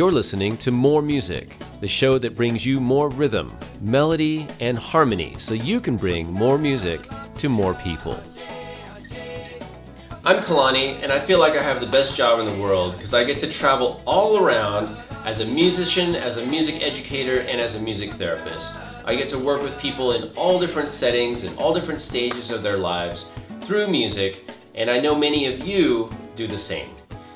You're listening to More Music, the show that brings you more rhythm, melody, and harmony so you can bring more music to more people. I'm Kalani, and I feel like I have the best job in the world because I get to travel all around as a musician, as a music educator, and as a music therapist. I get to work with people in all different settings and all different stages of their lives through music, and I know many of you do the same.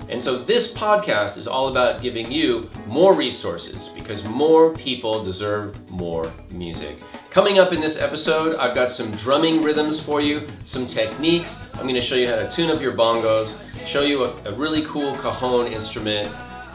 And so this podcast is all about giving you more resources because more people deserve more music. Coming up in this episode, I've got some drumming rhythms for you, some techniques. I'm going to show you how to tune up your bongos, show you a really cool Cajon instrument,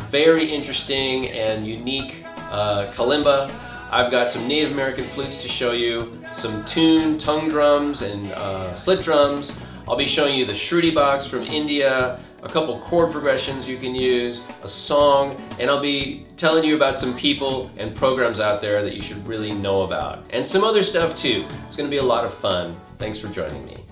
very interesting and unique Kalimba. I've got some Native American flutes to show you, some tuned tongue drums and slit drums. I'll be showing you the Shruti Box from India, a couple chord progressions you can use, a song, and I'll be telling you about some people and programs out there that you should really know about. And some other stuff too. It's going to be a lot of fun. Thanks for joining me.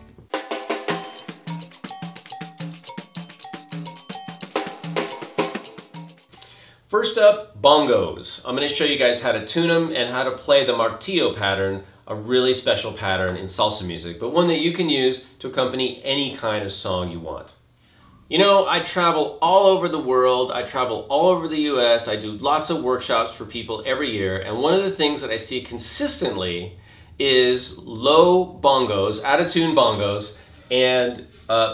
First up, bongos. I'm going to show you guys how to tune them and how to play the martillo pattern, a really special pattern in salsa music, but one that you can use to accompany any kind of song you want. You know, I travel all over the world, I travel all over the US, I do lots of workshops for people every year, and one of the things that I see consistently is low bongos, out of tune bongos, and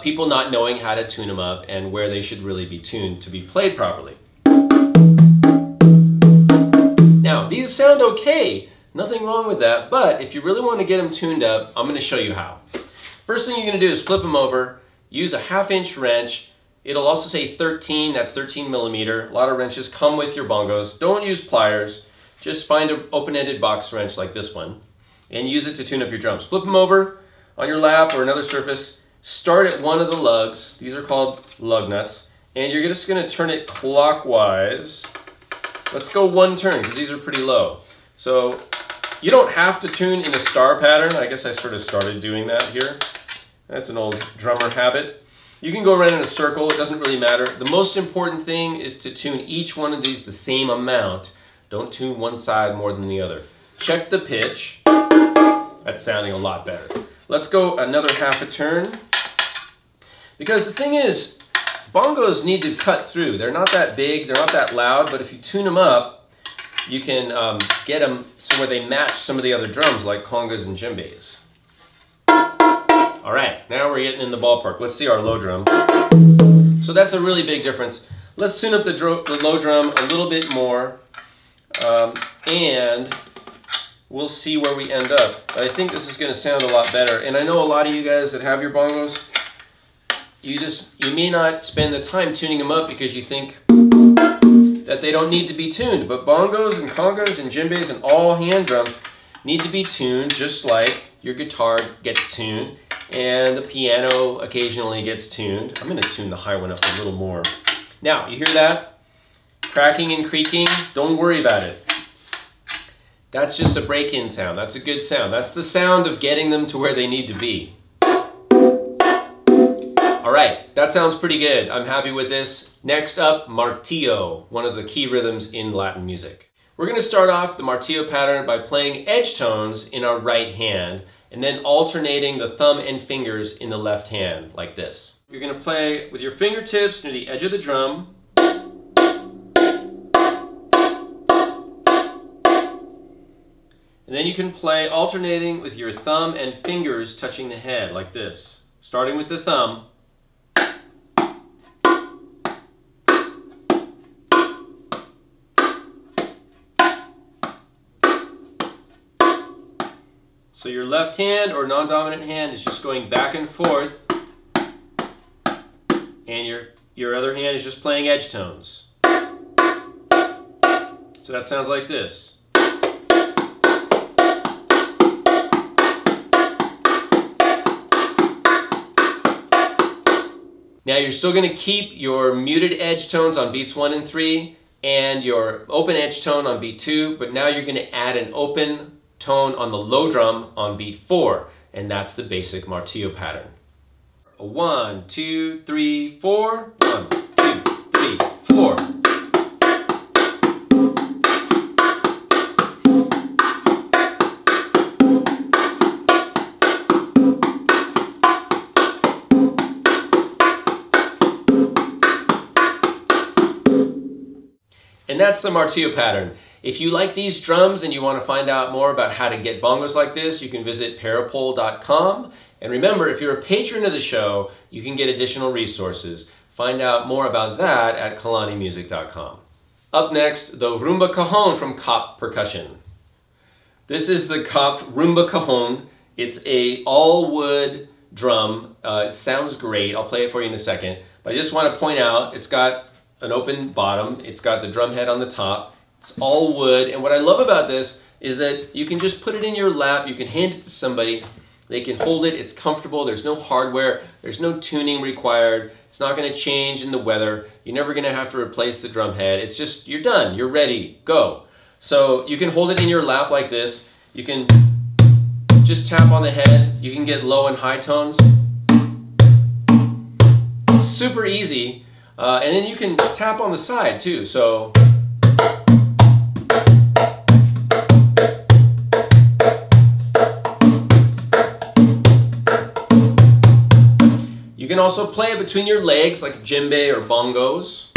people not knowing how to tune them up and where they should really be tuned to be played properly. Now, these sound okay, nothing wrong with that, but if you really want to get them tuned up, I'm going to show you how. First thing you're going to do is flip them over, use a 1/2-inch wrench. It'll also say 13, that's 13 millimeter. A lot of wrenches come with your bongos. Don't use pliers, just find an open-ended box wrench like this one and use it to tune up your drums. Flip them over on your lap or another surface. Start at one of the lugs. These are called lug nuts. And you're just going to turn it clockwise. Let's go one turn because these are pretty low. So you don't have to tune in a star pattern. I guess I sort of started doing that here. That's an old drummer habit. You can go around in a circle, it doesn't really matter. The most important thing is to tune each one of these the same amount. Don't tune one side more than the other. Check the pitch. That's sounding a lot better. Let's go another 1/2 turn. Because the thing is, bongos need to cut through. They're not that big, they're not that loud, but if you tune them up, you can get them so where they match some of the other drums like congas and djembes. All right, now we're getting in the ballpark. Let's see our low drum. So that's a really big difference. Let's tune up the low drum a little bit more, and we'll see where we end up. I think this is gonna sound a lot better. And I know a lot of you guys that have your bongos, you may not spend the time tuning them up because you think that they don't need to be tuned, but bongos and congas and djembes and all hand drums need to be tuned just like your guitar gets tuned and the piano occasionally gets tuned. I'm going to tune the high one up a little more. Now, you hear that? Cracking and creaking, don't worry about it. That's just a break-in sound. That's a good sound. That's the sound of getting them to where they need to be. All right, that sounds pretty good. I'm happy with this. Next up, martillo, one of the key rhythms in Latin music. We're going to start off the martillo pattern by playing edge tones in our right hand and then alternating the thumb and fingers in the left hand like this. You're going to play with your fingertips near the edge of the drum. And then you can play alternating with your thumb and fingers touching the head like this. Starting with the thumb. So your left hand or non-dominant hand is just going back and forth, and your other hand is just playing edge tones. So that sounds like this. Now you're still going to keep your muted edge tones on beats 1 and 3 and your open edge tone on beat 2, but now you're going to add an open tone on the low drum on beat 4, and that's the basic martillo pattern. 1, 2, 3, 4. 1, 2, 3, 4. And that's the martillo pattern. If you like these drums and you want to find out more about how to get bongos like this, you can visit parapole.com. And remember, if you're a patron of the show, you can get additional resources. Find out more about that at kalanimusic.com. Up next, the Rumba Cajon from Pop Percussion. This is the Rumba Cajon. It's a all-wood drum. It sounds great. I'll play it for you in a second. But I just want to point out, it's got an open bottom. It's got the drum head on the top. It's all wood. And what I love about this is that you can just put it in your lap. You can hand it to somebody. They can hold it. It's comfortable. There's no hardware. There's no tuning required. It's not going to change in the weather. You're never going to have to replace the drum head. It's just, you're done. You're ready. Go. So you can hold it in your lap like this. You can just tap on the head. You can get low and high tones. It's super easy. And then you can tap on the side too. So you can also play it between your legs like djembe or bongos.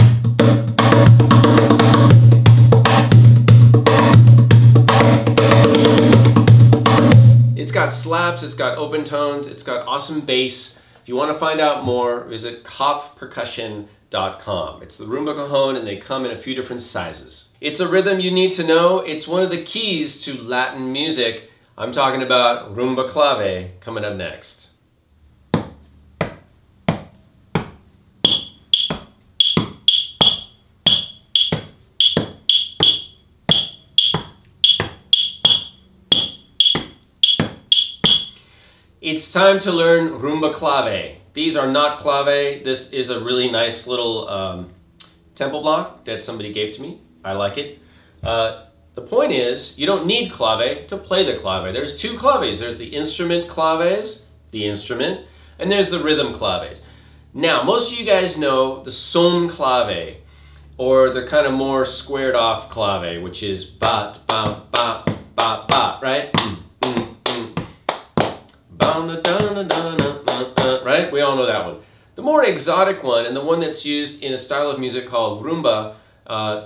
It's got slaps, it's got open tones, it's got awesome bass. If you want to find out more, visit poppercussion.com. It's the Rumba Cajon and they come in a few different sizes. It's a rhythm you need to know. It's one of the keys to Latin music. I'm talking about Rumba Clave coming up next. It's time to learn Rumba Clave. These are not clave. This is a really nice little tempo block that somebody gave to me. I like it. The point is, you don't need clave to play the clave. There's two claves. There's the instrument claves, the instrument, and there's the rhythm claves. Now, most of you guys know the son clave, or the kind of more squared off clave, which is ba, ba, ba, ba, ba, right? Right? We all know that one. The more exotic one, and the one that's used in a style of music called rumba,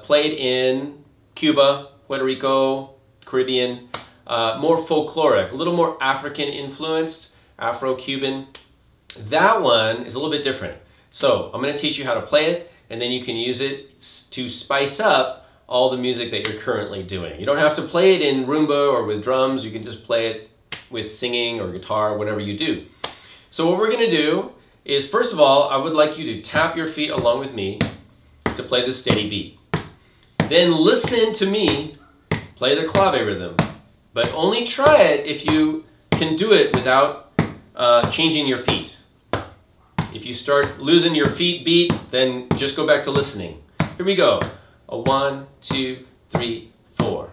played in Cuba, Puerto Rico, Caribbean, more folkloric, a little more African influenced, Afro-Cuban. That one is a little bit different. So I'm going to teach you how to play it, and then you can use it to spice up all the music that you're currently doing. You don't have to play it in rumba or with drums. You can just play it with singing or guitar, whatever you do. So what we're going to do is, first of all, I would like you to tap your feet along with me to play the steady beat. Then listen to me play the clave rhythm, but only try it if you can do it without changing your feet. If you start losing your feet beat, then just go back to listening. Here we go. A 1, 2, 3, 4.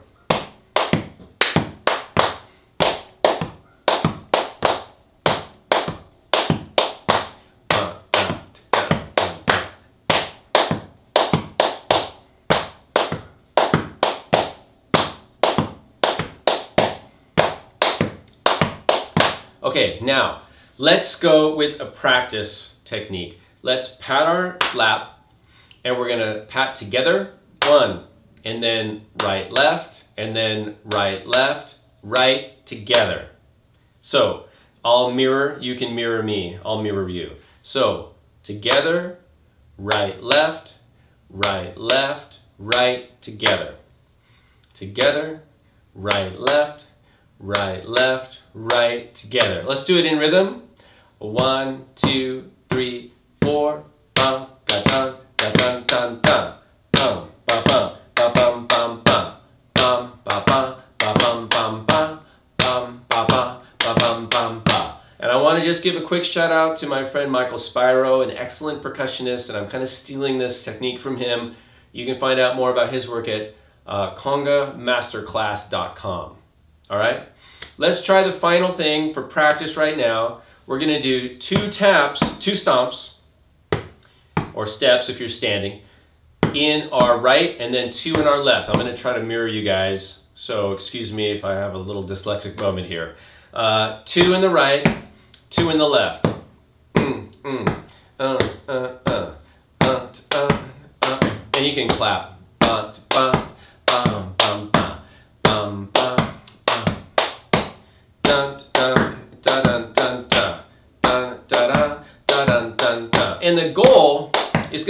Okay, now let's go with a practice technique. Let's pat our lap, and we're gonna pat together, 1, and then right, left, and then right, left, right, together. So I'll mirror, you can mirror me, I'll mirror you. So together, right, left, right, together. Together, right, left, right, together. Let's do it in rhythm. 1, 2, 3, 4. Bum, da, dun, da, dun, dun, dun. Bum, ba, bum, ba, bum, bum, bum. Bum, ba, ba, ba, bum, bum, ba. Bum, ba, ba, ba, bum, bum, ba. And I want to just give a quick shout out to my friend Michael Spiro, an excellent percussionist, and I'm kind of stealing this technique from him. You can find out more about his work at congamasterclass.com. All right, let's try the final thing for practice right now. We're going to do 2 taps, 2 stomps, or steps if you're standing, in our right and then 2 in our left. I'm going to try to mirror you guys, so excuse me if I have a little dyslexic moment here. 2 in the right, 2 in the left. And you can clap.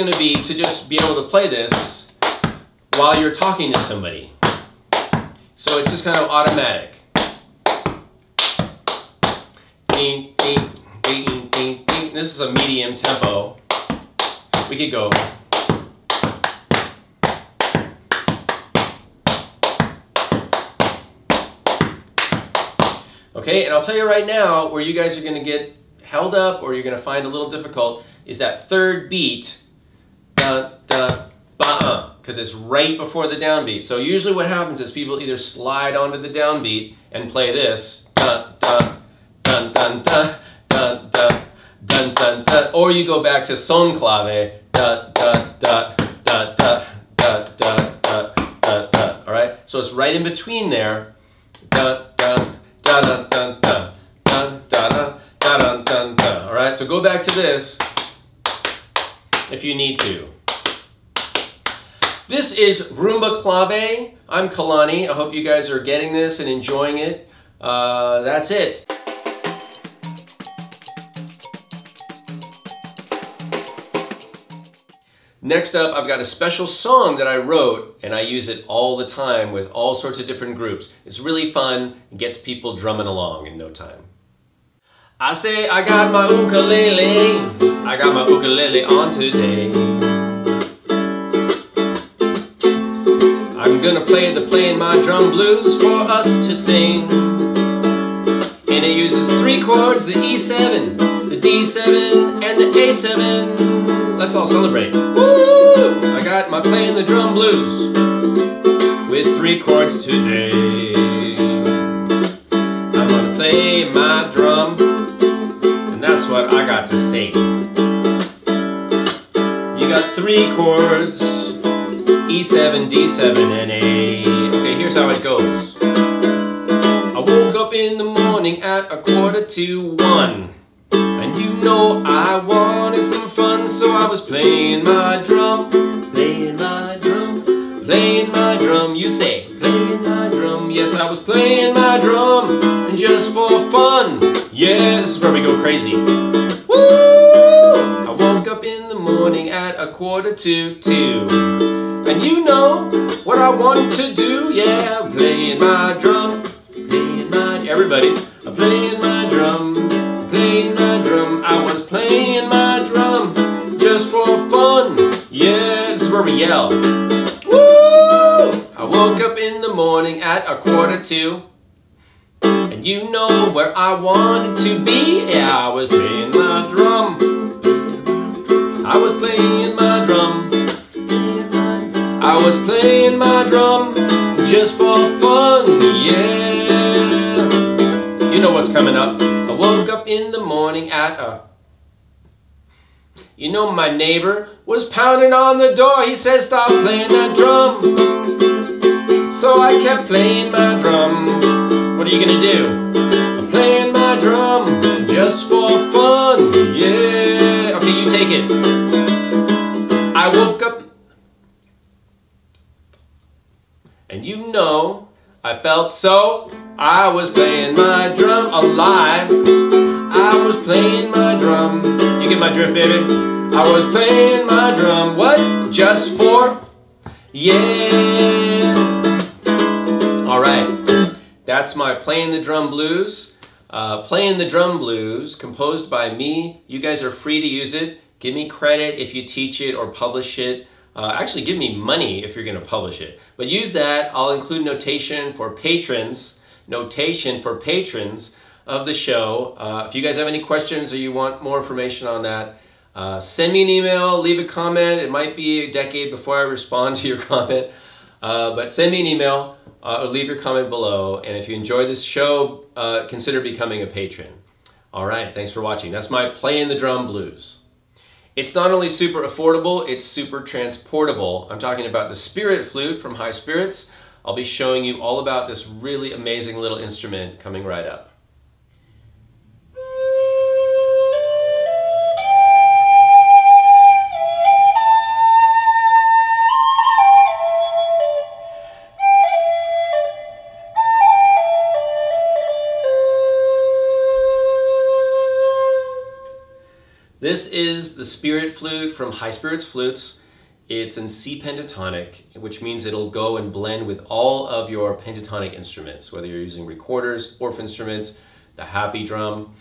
going to be to just be able to play this while you're talking to somebody. So it's just kind of automatic. Ding, ding, ding, ding, ding. This is a medium tempo. We could go. Okay, and I'll tell you right now where you guys are going to get held up or you're going to find a little difficult is that third beat, dun, dun, ba-uh, because it's right before the downbeat. So usually what happens is people either slide onto the downbeat and play this, dun, dun, dun, dun, dun, dun, dun, dun, dun, dun, or you go back to son clave, dun, dun, dun, dun, dun, dun, dun, dun, dun, dun. All right, so it's right in between there, dun, dun, dun, dun, dun, dun, dun, dun, dun, dun, dun. All right, so go back to this if you need to. This is Rumba Clave. I'm Kalani. I hope you guys are getting this and enjoying it. That's it. Next up, I've got a special song that I wrote, and I use it all the time with all sorts of different groups. It's really fun. It gets people drumming along in no time. I say I got my ukulele. I got my ukulele on today. I'm gonna play the Playing My Drum Blues for us to sing. And it uses 3 chords, the E7, the D7, and the A7. Let's all celebrate. Woo! I got my Playing the Drum Blues with 3 chords today. I'm gonna play my drum, and that's what I got to say. You got 3 chords, E7, D7, and A. Okay, here's how it goes. I woke up in the morning at 1:45. And you know I wanted some fun, so I was playing my drum, playing my drum, playing my drum. You say, playing my drum. Yes, I was playing my drum, and just for fun. Yeah, this is where we go crazy. Woo! I woke up in the morning at 1:45. And you know what I want to do, yeah, playing my drum, playing my, everybody, I'm playing my drum, playing my drum. I was playing my drum just for fun. Yeah, this is where we yell. Woo! I woke up in the morning at 1:45. And you know where I wanted to be. Yeah, I was playing my drum. I was playing my drum. I was playing my drum just for fun. Yeah. You know what's coming up. I woke up in the morning at you know, my neighbor was pounding on the door. He said, stop playing that drum. So I kept playing my drum. What are you gonna do? I'm playing my drum just for fun. Yeah. Okay, you take it. I woke up and you know I felt so. I was playing my drum alive. I was playing my drum. You get my drift, baby? I was playing my drum. What? Just for? Yeah. All right. That's my Playing the Drum Blues. Playing the Drum Blues, composed by me. You guys are free to use it. Give me credit if you teach it or publish it. Actually, give me money if you're going to publish it. But use that. I'll include notation for patrons. Notation for patrons of the show. If you guys have any questions or you want more information on that, send me an email, leave a comment. It might be a decade before I respond to your comment, but send me an email or leave your comment below. And if you enjoy this show, consider becoming a patron. All right, thanks for watching. That's my Playing the Drum Blues. It's not only super affordable, it's super transportable. I'm talking about the Spirit Flute from High Spirits. I'll be showing you all about this really amazing little instrument coming right up. This is the Spirit Flute from High Spirits Flutes. It's in C pentatonic, which means it'll go and blend with all of your pentatonic instruments, whether you're using recorders, Orff instruments, the HAPI drum,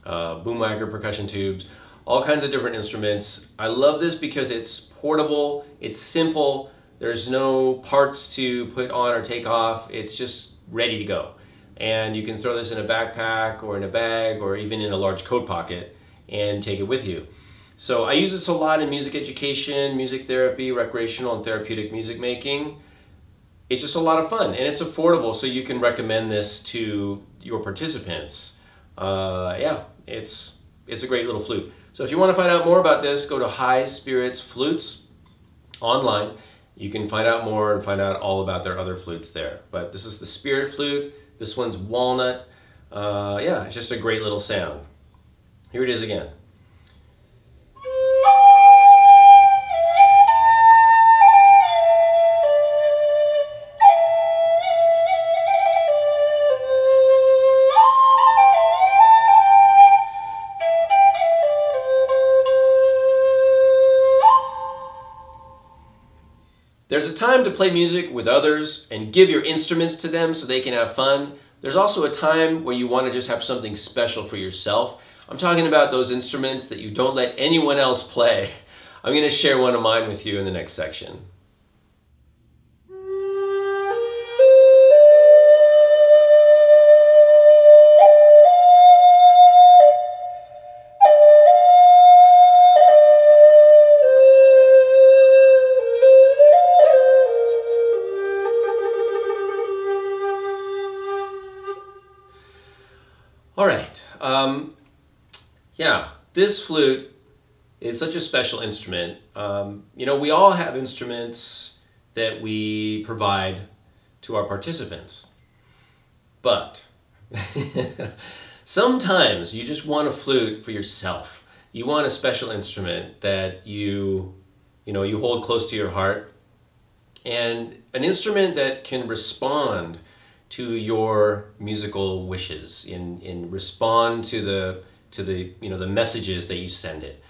boomwhacker percussion tubes, all kinds of different instruments. I love this because it's portable, it's simple, there's no parts to put on or take off, it's just ready to go. And you can throw this in a backpack or in a bag or even in a large coat pocket and take it with you. So I use this a lot in music education, music therapy, recreational and therapeutic music making. It's just a lot of fun and it's affordable, so you can recommend this to your participants. Yeah, it's a great little flute. So if you want to find out more about this, go to High Spirits Flutes online. You can find out more and find out all about their other flutes there. But this is the Spirit Flute. This one's walnut. Yeah, it's just a great little sound. Here it is again. There's a time to play music with others and give your instruments to them so they can have fun. There's also a time where you want to just have something special for yourself. I'm talking about those instruments that you don't let anyone else play. I'm going to share one of mine with you in the next section. All right, yeah, this flute is such a special instrument. You know, we all have instruments that we provide to our participants, but sometimes you just want a flute for yourself. You want a special instrument that you hold close to your heart, and an instrument that can respond to your musical wishes, in respond to the messages that you send it,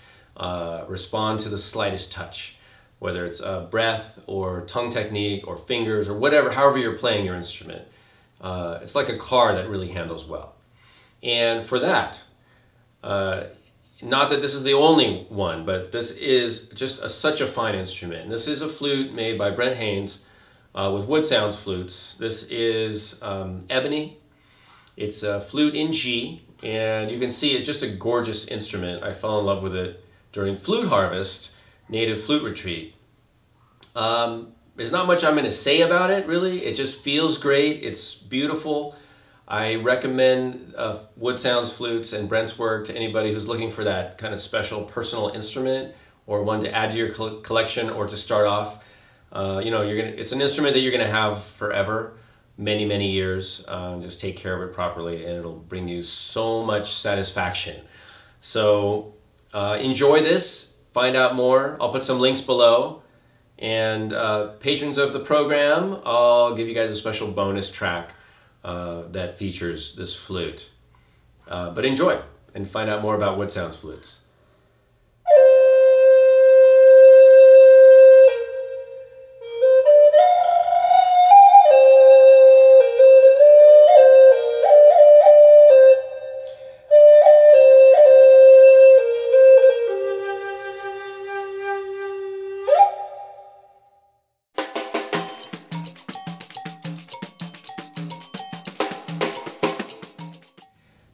respond to the slightest touch, whether it's breath or tongue technique or fingers or whatever, however you're playing your instrument. It's like a car that really handles well. And for that, not that this is the only one, but this is just such a fine instrument. And this is a flute made by Brent Haynes, with Wood Sounds flutes. This is ebony. It's a flute in G, and you can see it's just a gorgeous instrument. I fell in love with it during Flute Harvest, Native Flute Retreat. There's not much I'm going to say about it, really. It just feels great. It's beautiful. I recommend Wood Sounds flutes and Brent's work to anybody who's looking for that kind of special personal instrument, or one to add to your collection, or to start off. It's an instrument that you're gonna have forever, many, many years. Just take care of it properly and it'll bring you so much satisfaction. So enjoy this, find out more. I'll put some links below, and patrons of the program, I'll give you guys a special bonus track that features this flute. But enjoy and find out more about Wood Sounds flutes.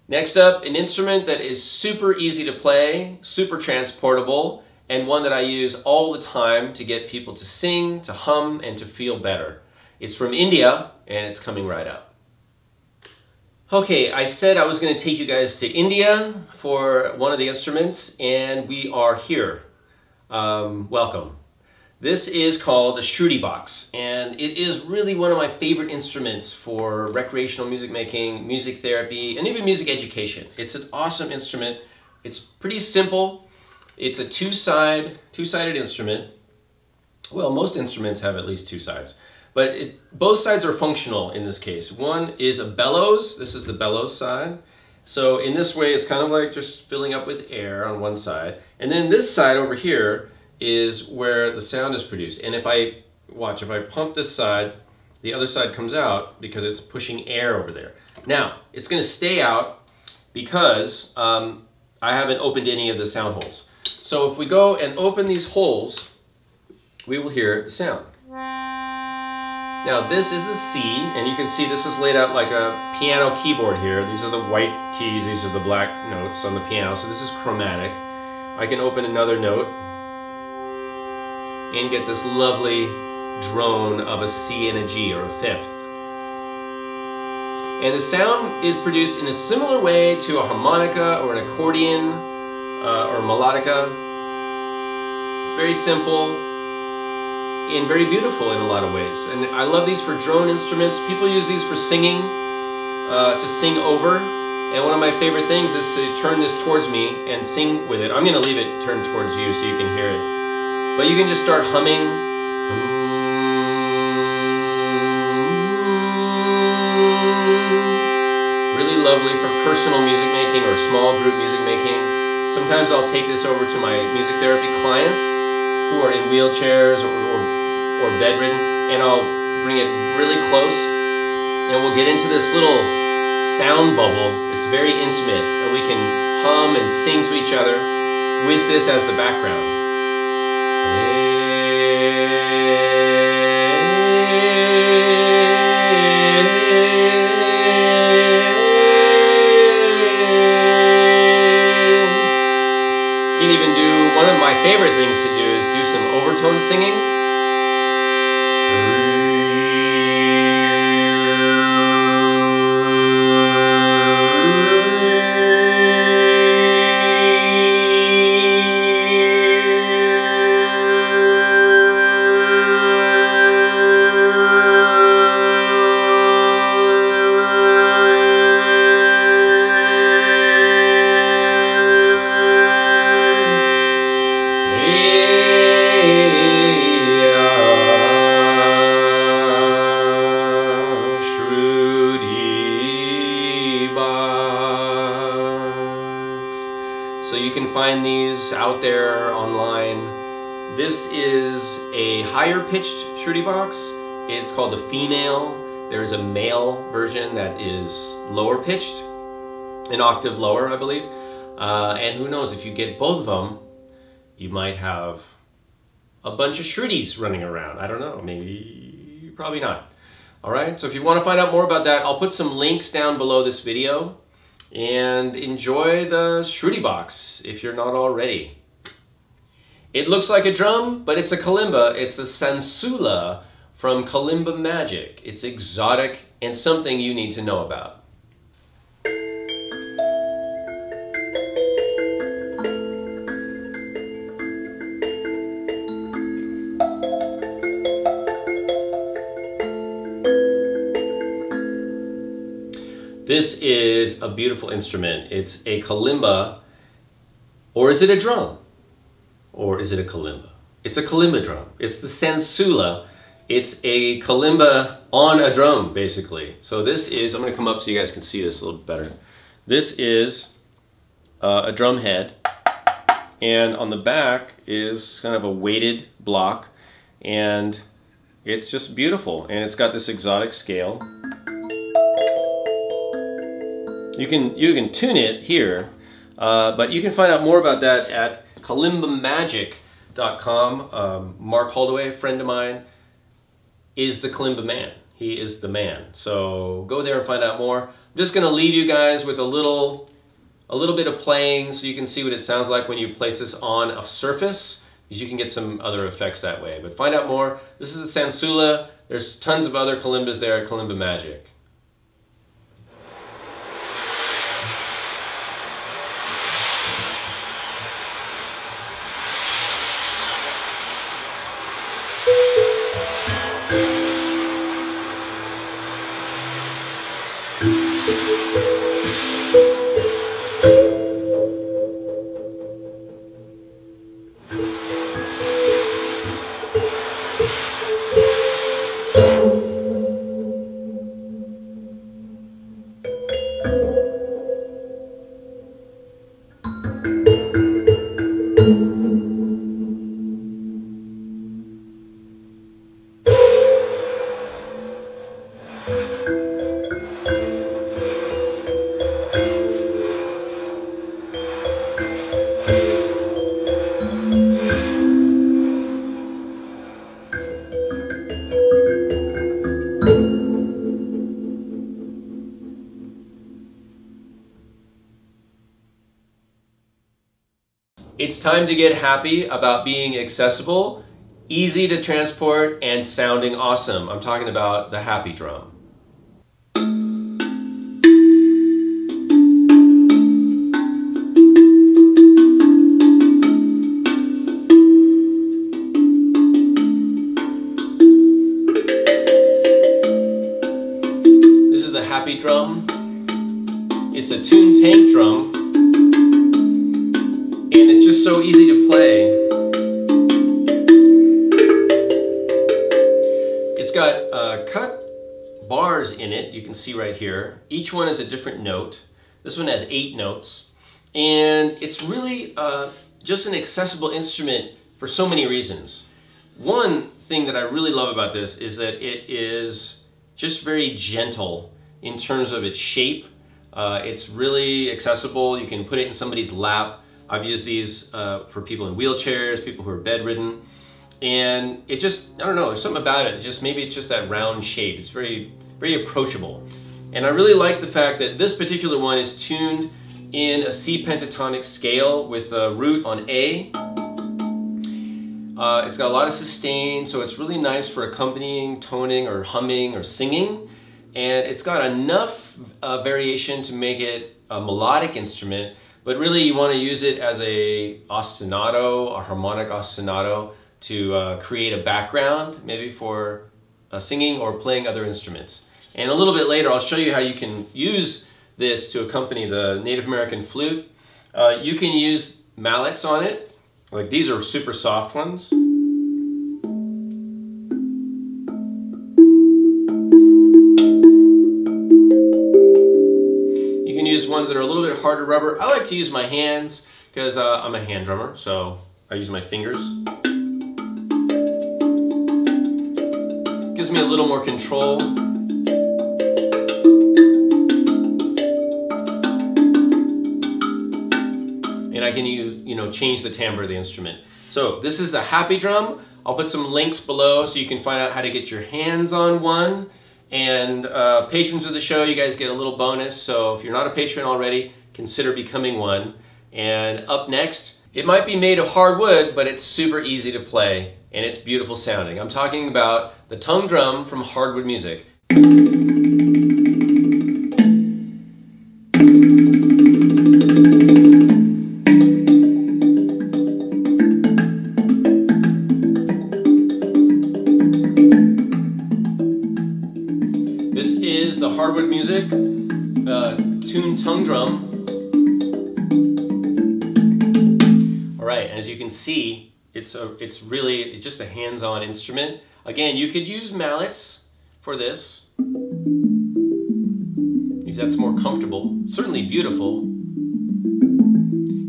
Next up, an instrument that is super easy to play, super transportable, and one that I use all the time to get people to sing, to hum, and to feel better. It's from India, and it's coming right up. Okay, I said I was going to take you guys to India for one of the instruments, and we are here. Welcome. This is called the Shruti Box, and it is really one of my favorite instruments for recreational music making, music therapy, and even music education. It's an awesome instrument. It's pretty simple. It's a two-sided instrument. Well, most instruments have at least two sides, but both sides are functional in this case. One is a bellows. This is the bellows side, So in this way, it's kind of like just filling up with air on one side. And then this side over here is where the sound is produced. And if I pump this side, the other side comes out because it's pushing air over there. Now, it's going to stay out because I haven't opened any of the sound holes. So if we go and open these holes, we will hear the sound. Now this is a C, and you can see this is laid out like a piano keyboard here. These are the white keys, these are the black notes on the piano, so this is chromatic. I can open another note and get this lovely drone of a C and a G, or a fifth. And the sound is produced in a similar way to a harmonica or an accordion or melodica. It's very simple and very beautiful in a lot of ways. And I love these for drone instruments. People use these for singing, to sing over. And one of my favorite things is to turn this towards me and sing with it. I'm going to leave it turned towards you so you can hear it. But you can just start humming. Really lovely for personal music making or small group music making. Sometimes I'll take this over to my music therapy clients who are in wheelchairs or bedridden, and I'll bring it really close and we'll get into this little sound bubble. It's very intimate, and we can hum and sing to each other with this as the background. You can even do, one of my favorite things to do is do some overtone singing. So you can find these out there online. This is a higher pitched Shruti Box. It's called the female. There's a male version that is lower pitched, an octave lower, I believe. And who knows, if you get both of them, you might have a bunch of Shrutis running around. I don't know, maybe, probably not. All right, so if you want to find out more about that, I'll put some links down below this video. And enjoy the Shruti Box if you're not already. It looks like a drum, but it's a kalimba. It's the Sansula from Kalimba Magic. It's exotic and something you need to know about. This is a beautiful instrument. It's a kalimba, or is it a drum? Or is it a kalimba? It's a kalimba drum. It's the Sansula. It's a kalimba on a drum, basically. So this is, I'm gonna come up so you guys can see this a little better. This is a drum head, and on the back is kind of a weighted block, and it's just beautiful, and it's got this exotic scale. You can tune it here, but you can find out more about that at kalimbamagic.com. Mark Holdaway, a friend of mine, is the kalimba man. He is the man. So go there and find out more. I'm just going to leave you guys with a little bit of playing so you can see what it sounds like when you place this on a surface, because you can get some other effects that way. But find out more. This is the Sansula. There's tons of other kalimbas there at Kalimba Magic. It's time to get happy about being accessible, easy to transport, and sounding awesome. I'm talking about the HAPI drum. This is the HAPI drum. It's a tuned tank drum. And it's just so easy to play. It's got cut bars in it, you can see right here. Each one is a different note. This one has 8 notes. And it's really just an accessible instrument for so many reasons. One thing that I really love about this is that it is just very gentle in terms of its shape. It's really accessible. You can put it in somebody's lap. I've used these for people in wheelchairs, people who are bedridden, and it just, I don't know, there's something about it. Maybe it's just that round shape. It's very, very approachable. And I really like the fact that this particular one is tuned in a C pentatonic scale with a root on A. It's got a lot of sustain, so it's really nice for accompanying, toning, or humming, or singing. And it's got enough variation to make it a melodic instrument. But really, you want to use it as a ostinato, a harmonic ostinato, to create a background, maybe for singing or playing other instruments. And a little bit later, I'll show you how you can use this to accompany the Native American flute. You can use mallets on it. Like these are super soft ones. Ones that are a little bit harder rubber. I like to use my hands because I'm a hand drummer, so I use my fingers. Gives me a little more control. And I can use, change the timbre of the instrument. So this is the HAPI drum. I'll put some links below so you can find out how to get your hands on one. And patrons of the show, you guys get a little bonus. So if you're not a patron already, consider becoming one. And up next, it might be made of hardwood, but it's super easy to play and it's beautiful sounding. I'm talking about the tongue drum from Hardwood Music. The Hardwood Music tuned tongue drum. All right, as you can see, it's just a hands-on instrument. Again, you could use mallets for this if that's more comfortable. Certainly beautiful,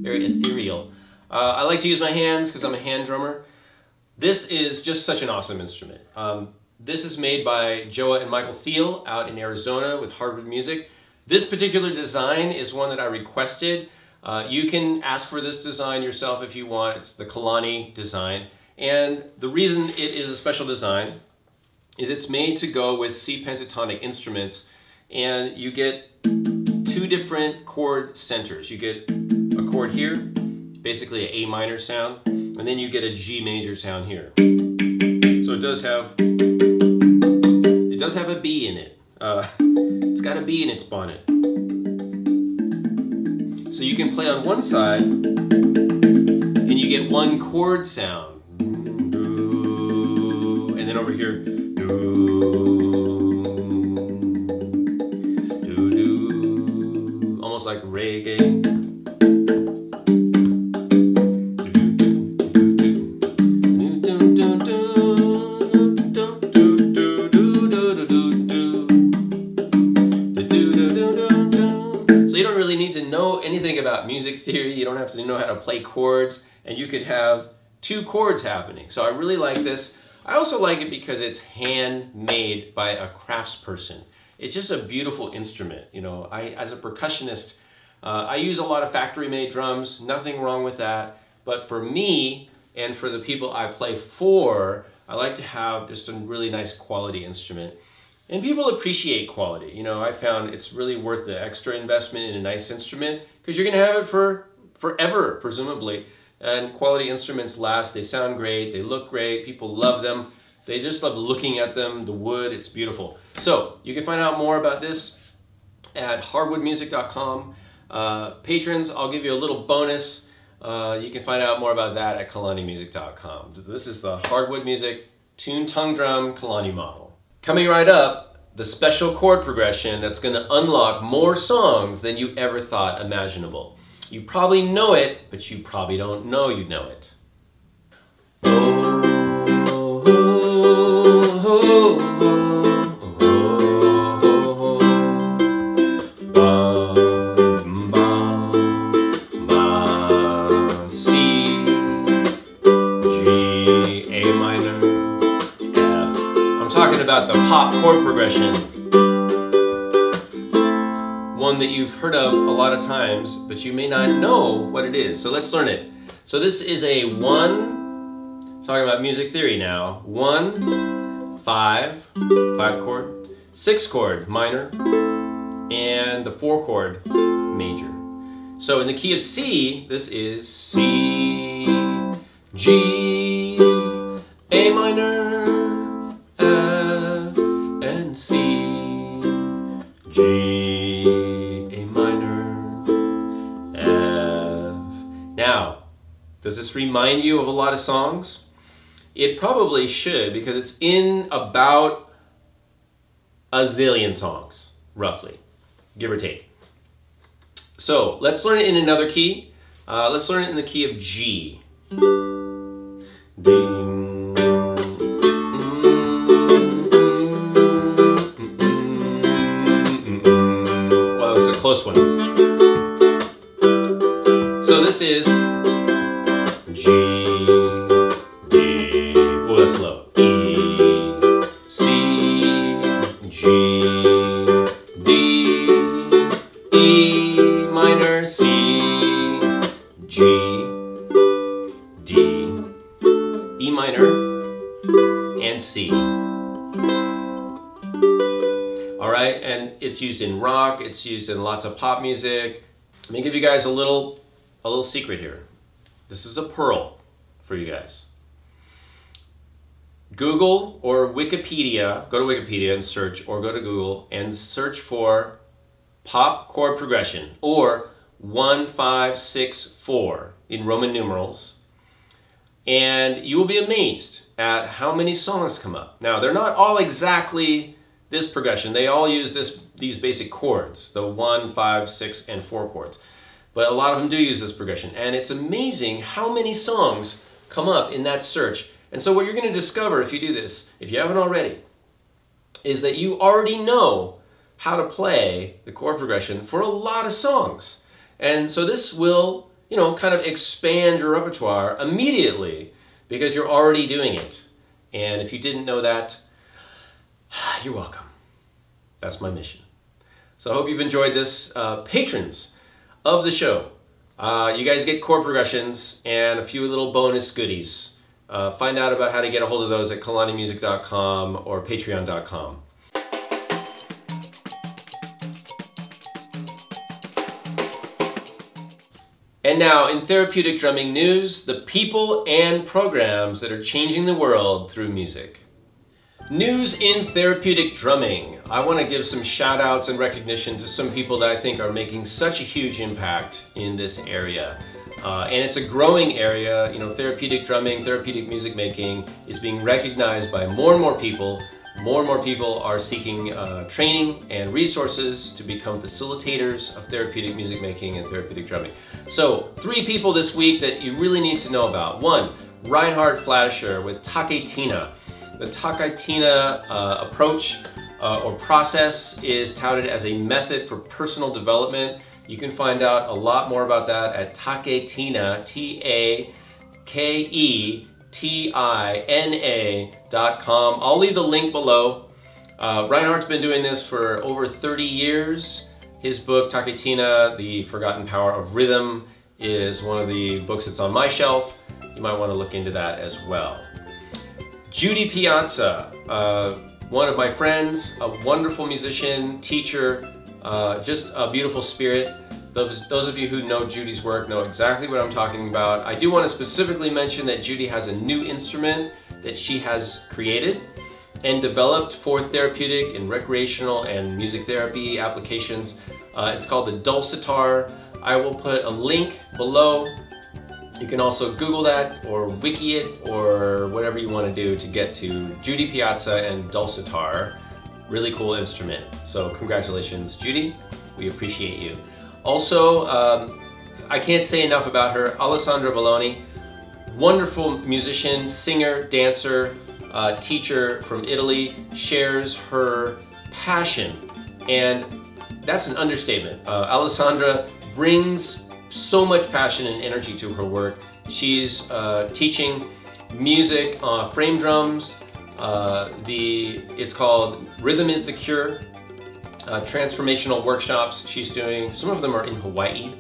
very ethereal. I like to use my hands because I'm a hand drummer. This is just such an awesome instrument. This is made by Joa and Michael Thiel out in Arizona with Hardwood Music. This particular design is one that I requested. You can ask for this design yourself if you want. It's the Kalani design. And the reason it is a special design is it's made to go with C pentatonic instruments, and you get 2 different chord centers. You get a chord here, basically an A minor sound, and then you get a G major sound here. So it does have a B in it. It's got a B in its bonnet. So you can play on one side and you get one chord sound. And then over here, almost like reggae. About music theory, you don't have to know how to play chords, and you could have 2 chords happening. So I really like this. I also like it because it's handmade by a craftsperson. It's just a beautiful instrument. As a percussionist, I use a lot of factory-made drums, nothing wrong with that. But for me, and for the people I play for, I like to have just a really nice quality instrument. And people appreciate quality. You know, I found it's really worth the extra investment in a nice instrument because you're gonna have it for forever, presumably. And quality instruments last, they sound great, they look great, people love them. They just love looking at them, the wood, it's beautiful. So you can find out more about this at hardwoodmusic.com. Patrons, I'll give you a little bonus. You can find out more about that at kalanimusic.com. This is the Hardwood Music Tuned Tongue Drum Kalani model. Coming right up, the special chord progression that's going to unlock more songs than you ever thought imaginable. You probably know it, but you probably don't know you know it. About the Pop Chord Progression, one that you've heard of a lot of times, but you may not know what it is. So let's learn it. So this is a 1, talking about music theory now, 1, 5 chord, 6 chord minor, and the 4 chord major. So in the key of C, this is C, G, A minor, C, G, A minor, F. Now, does this remind you of a lot of songs? It probably should, because it's in about a zillion songs, roughly, give or take. So let's learn it in another key. Let's learn it in the key of G. Ding. Close one. So this is G, D, oh that's low, E, C, G, D, E minor, C, G, D, E minor, and C. All right, and it's used in rock, it's used in lots of pop music. Let me give you guys a little secret here. This is a pearl for you guys. Google or Wikipedia, go to Wikipedia and search, or go to Google and search for Pop Chord Progression, or 1, 5, 6, 4 in Roman numerals, and you will be amazed at how many songs come up. Now, they're not all exactly this progression. They all use these basic chords, the 1, 5, 6, and 4 chords. But a lot of them do use this progression, and it's amazing how many songs come up in that search. And so what you're going to discover if you do this, if you haven't already, is that you already know how to play the chord progression for a lot of songs. And so this will, you know, kind of expand your repertoire immediately because you're already doing it. And if you didn't know that, you're welcome. That's my mission. So I hope you've enjoyed this. Patrons of the show, you guys get chord progressions and a few little bonus goodies. Find out about how to get a hold of those at kalanimusic.com or patreon.com. And now, in therapeutic drumming news, the people and programs that are changing the world through music. News in therapeutic drumming. I want to give some shout outs and recognition to some people that I think are making such a huge impact in this area. And it's a growing area. You know, therapeutic drumming, therapeutic music making is being recognized by more and more people. More and more people are seeking training and resources to become facilitators of therapeutic music making and therapeutic drumming. So 3 people this week that you really need to know about. 1, Reinhard Flasher with Taketina. The Taketina approach or process is touted as a method for personal development. You can find out a lot more about that at Taketina, Taketina.com. I'll leave the link below. Reinhardt's been doing this for over 30 years. His book, Taketina, The Forgotten Power of Rhythm, is one of the books that's on my shelf. You might want to look into that as well. Judy Piazza, one of my friends, a wonderful musician, teacher, just a beautiful spirit. Those of you who know Judy's work know exactly what I'm talking about. I do want to specifically mention that Judy has a new instrument that she has created and developed for therapeutic and recreational and music therapy applications. It's called the Dulcitar. I will put a link below. You can also Google that or wiki it or whatever you want to do to get to Judy Piazza and Dulcitar. Really cool instrument. So congratulations, Judy. We appreciate you. Also, I can't say enough about her, Alessandra Belloni. Wonderful musician, singer, dancer, teacher from Italy, shares her passion, and that's an understatement. Alessandra brings so much passion and energy to her work. She's teaching music, frame drums, it's called Rhythm is the Cure, transformational workshops she's doing. Some of them are in Hawaii,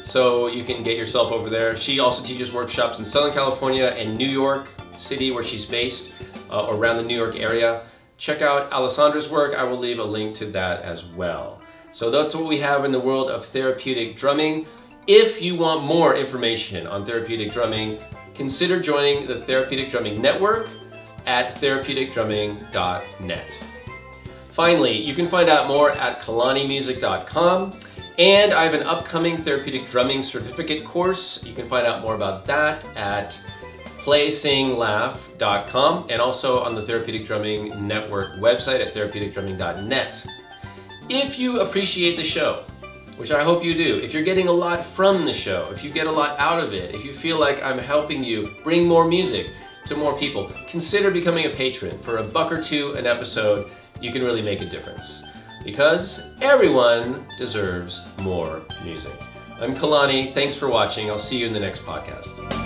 so you can get yourself over there. She also teaches workshops in Southern California and New York City, where she's based, around the New York area. Check out Alessandra's work. I will leave a link to that as well. So that's what we have in the world of therapeutic drumming. If you want more information on therapeutic drumming, consider joining the Therapeutic Drumming Network at therapeuticdrumming.net. Finally, you can find out more at kalanimusic.com, and I have an upcoming therapeutic drumming certificate course. You can find out more about that at playsinglaugh.com and also on the Therapeutic Drumming Network website at therapeuticdrumming.net. If you appreciate the show, which I hope you do, if you're getting a lot from the show, if you get a lot out of it, if you feel like I'm helping you bring more music to more people, consider becoming a patron. For $1 or $2 an episode, you can really make a difference, because everyone deserves more music. I'm Kalani. Thanks for watching. I'll see you in the next podcast.